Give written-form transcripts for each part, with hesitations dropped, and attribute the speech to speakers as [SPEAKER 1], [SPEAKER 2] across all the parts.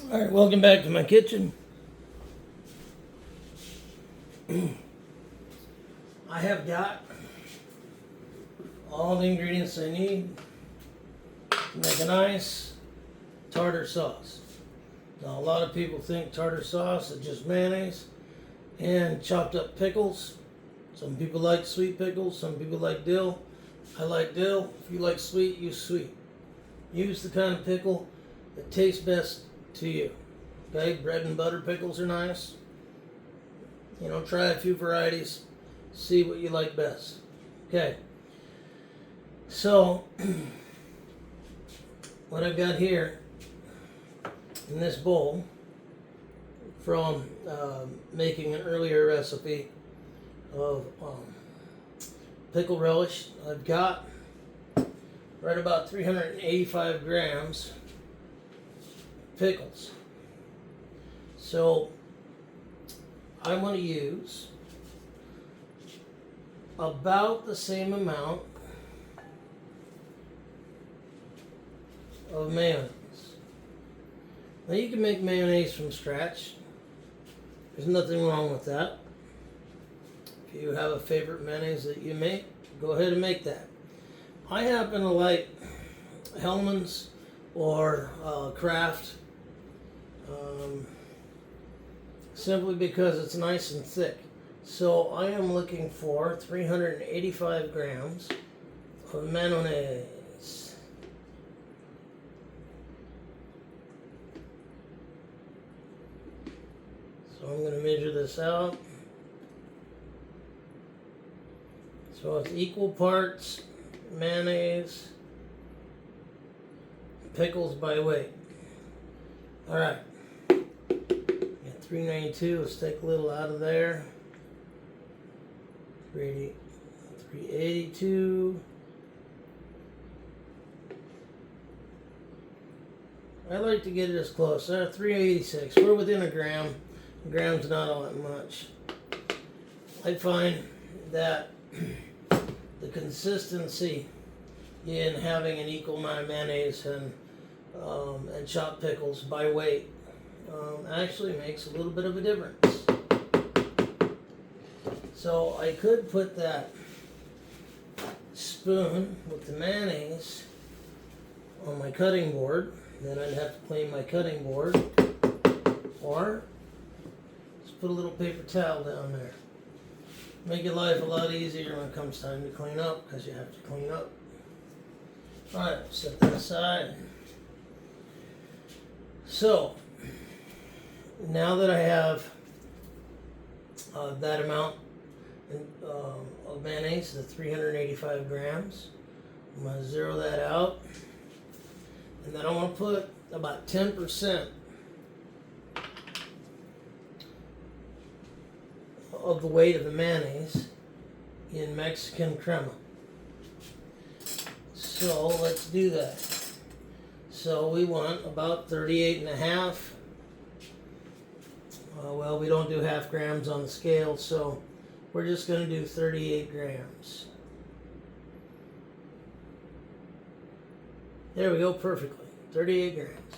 [SPEAKER 1] Alright, welcome back to my kitchen. I have got all the ingredients I need to make a nice tartar sauce. Now, a lot of people think tartar sauce is just mayonnaise and chopped up pickles. Some people like sweet pickles, some people like dill. I like dill. If you like sweet, use sweet. Use the kind of pickle that tastes best to you. Okay, bread and butter pickles are nice. You know, try a few varieties, see what you like best. Okay, so what I've got here in this bowl from making an earlier recipe of pickle relish, I've got right about 385 grams pickles. So I want to use about the same amount of mayonnaise. Now you can make mayonnaise from scratch. There's nothing wrong with that. If you have a favorite mayonnaise that you make, go ahead and make that. I happen to like Hellman's or Kraft, simply because it's nice and thick. So I am looking for 385 grams of mayonnaise. So I'm going to measure this out. So it's equal parts mayonnaise, pickles by weight. All right. 392, let's take a little out of there. 382. I like to get it as close. 386. We're within a gram. A gram's not all that much. I find that the consistency in having an equal amount of mayonnaise and chopped pickles by weight actually makes a little bit of a difference. So I could put that spoon with the mayonnaise on my cutting board. Then I'd have to clean my cutting board. Or just put a little paper towel down there. Make your life a lot easier when it comes time to clean up, because you have to clean up. Alright, set that aside. So, now that I have that amount of mayonnaise, the 385 grams, I'm going to zero that out. And then I want to put about 10% of the weight of the mayonnaise in Mexican crema. So let's do that. So we want about 38 and a half. Well, we don't do half grams on the scale, so we're just going to do 38 grams. There we go, perfectly. 38 grams.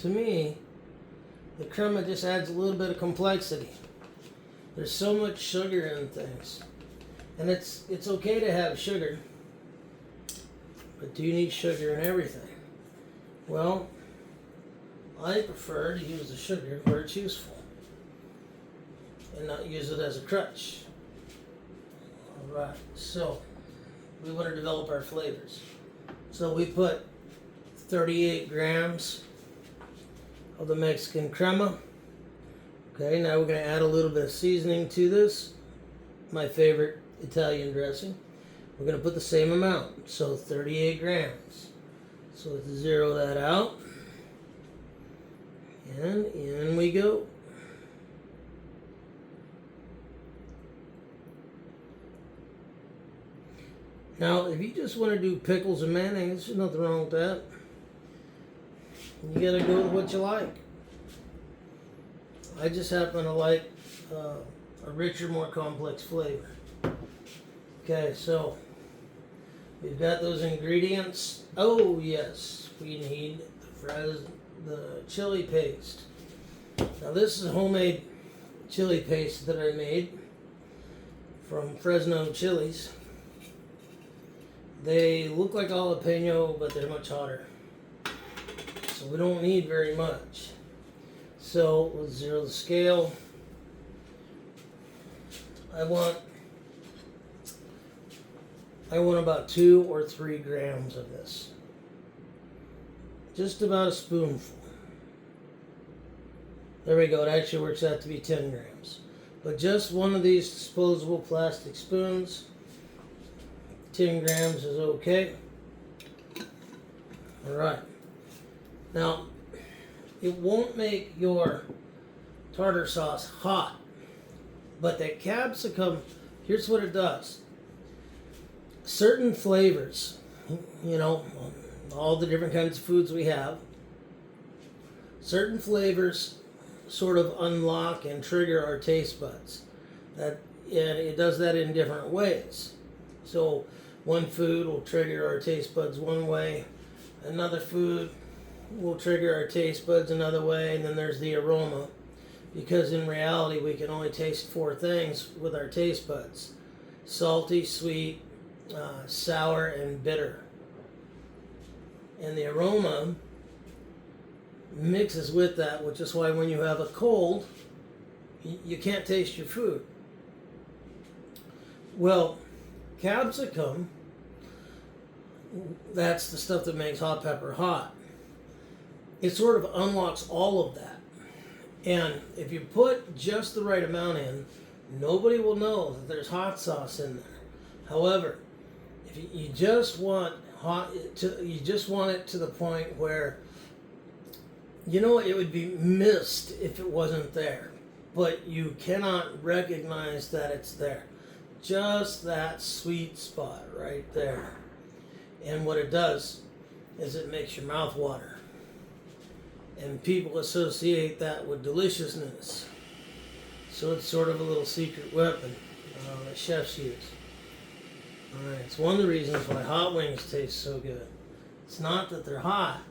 [SPEAKER 1] To me, the crema just adds a little bit of complexity. There's so much sugar in things. And it's okay to have sugar, but do you need sugar in everything? Well, I prefer to use the sugar where it's useful and not use it as a crutch. Alright, so we want to develop our flavors. So we put 38 grams of the Mexican crema. Okay, now we're going to add a little bit of seasoning to this. My favorite Italian dressing. We're going to put the same amount, so 38 grams. So let's zero that out. And in we go. Now, if you just want to do pickles and mayonnaise, there's nothing wrong with that. You gotta go with what you like. I just happen to like a richer, more complex flavor. Okay, so we've got those ingredients. Oh yes, we need the chili paste. Now this is homemade chili paste that I made from Fresno chilies. They look like jalapeno, but they're much hotter. So we don't need very much. So we'll zero the scale. I want about 2 or 3 grams of this. Just about a spoonful. There we go. It actually works out to be 10 grams. But just one of these disposable plastic spoons. 10 grams is okay. Alright. Now, it won't make your tartar sauce hot. But that capsicum, here's what it does. Certain flavors, all the different kinds of foods we have, certain flavors sort of unlock and trigger our taste buds. And it does that in different ways. So one food will trigger our taste buds one way, another food will trigger our taste buds another way, and then there's the aroma. Because in reality we can only taste 4 things with our taste buds: salty, sweet, sour, and bitter. And the aroma mixes with that, which is why when you have a cold, you can't taste your food. Well, capsicum, that's the stuff that makes hot pepper hot. It sort of unlocks all of that. And if you put just the right amount in, nobody will know that there's hot sauce in there. However, if you just want you just want it to the point where, it would be missed if it wasn't there. But you cannot recognize that it's there. Just that sweet spot right there. And what it does is it makes your mouth water. And people associate that with deliciousness. So it's sort of a little secret weapon that chefs use. Alright, it's one of the reasons why hot wings taste so good. It's not that they're hot.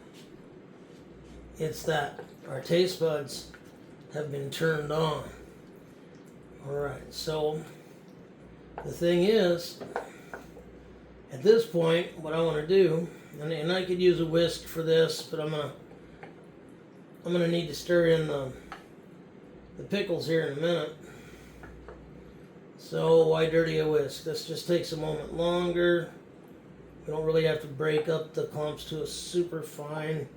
[SPEAKER 1] It's that our taste buds have been turned on. Alright, so the thing is, at this point, what I want to do, and I could use a whisk for this, but I'm gonna need to stir in the pickles here in a minute. So why dirty a whisk? This just takes a moment longer. You don't really have to break up the clumps to a super fine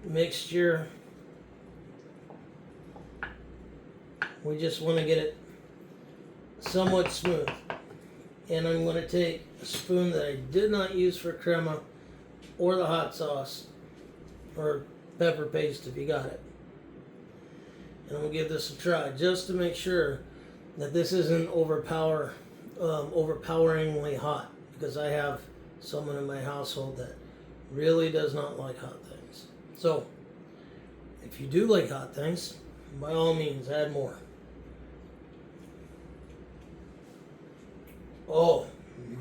[SPEAKER 1] mixture. We just want to get it somewhat smooth. And I'm going to take a spoon that I did not use for crema or the hot sauce, or pepper paste if you got it. And I'm going to give this a try just to make sure that this isn't overpoweringly hot, because I have someone in my household that really does not like hot things. So, if you do like hot things, by all means add more. Oh,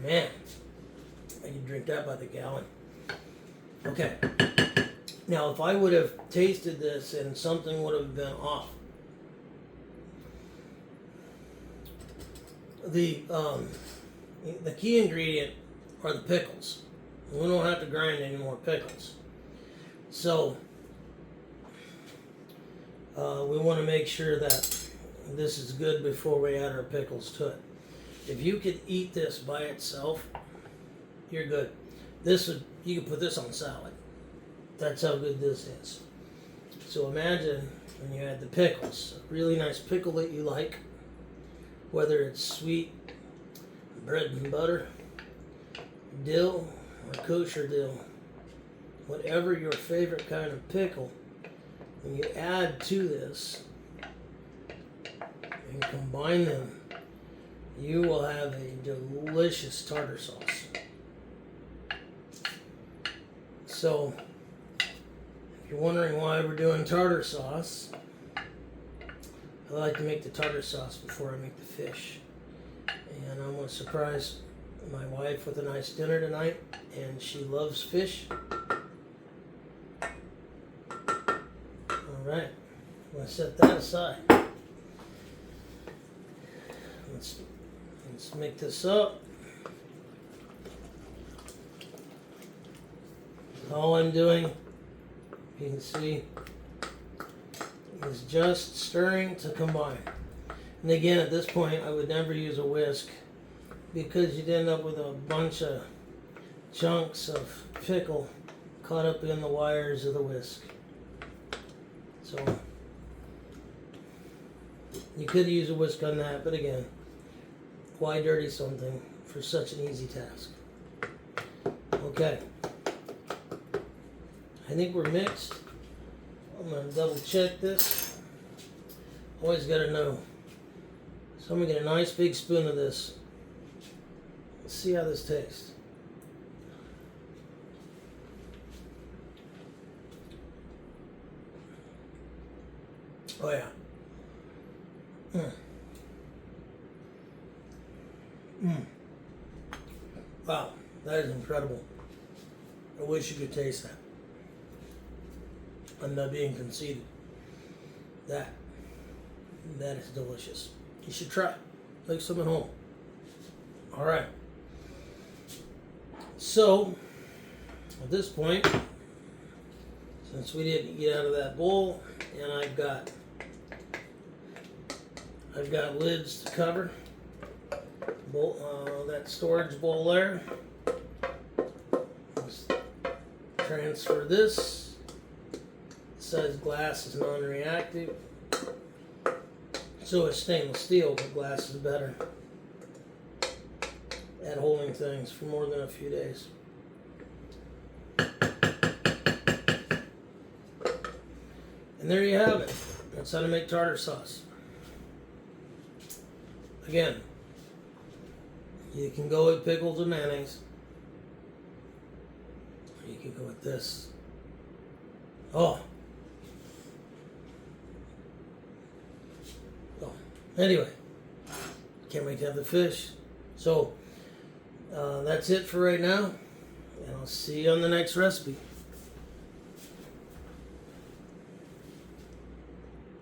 [SPEAKER 1] man. I can drink that by the gallon. Okay. Now, if I would have tasted this and something would have been off, the key ingredient are the pickles. We don't have to grind any more pickles. So, we want to make sure that this is good before we add our pickles to it. If you could eat this by itself, you're good. You could put this on salad. That's how good this is. So imagine when you add the pickles, a really nice pickle that you like, whether it's sweet, bread and butter, dill, or kosher dill, whatever your favorite kind of pickle, when you add to this and combine them, you will have a delicious tartar sauce. So, if you're wondering why we're doing tartar sauce, I like to make the tartar sauce before I make the fish. And I'm going to surprise my wife with a nice dinner tonight, and she loves fish. Alright, I'm going to set that aside. Let's make this up. All I'm doing, you can see, is just stirring to combine. And again, at this point, I would never use a whisk because you'd end up with a bunch of chunks of pickle caught up in the wires of the whisk. So you could use a whisk on that, but again, why dirty something for such an easy task? Okay. I think we're mixed. I'm going to double check this. Always got to know. So I'm going to get a nice big spoon of this. Let's see how this tastes. Oh yeah. Wow, that is incredible. I wish you could taste that. I'm not being conceited. That is delicious. You should try it. Make some at home. All right. So, at this point, since we didn't get out of that bowl, and I've got lids to cover, that storage bowl there. Let's transfer this. Size glass is non-reactive, so is stainless steel, but glass is better at holding things for more than a few days. And there you have it. That's how to make tartar sauce. Again, you can go with pickles and mayonnaise. Or you can go with this. Oh. Anyway, can't wait to have the fish. So, that's it for right now. And I'll see you on the next recipe.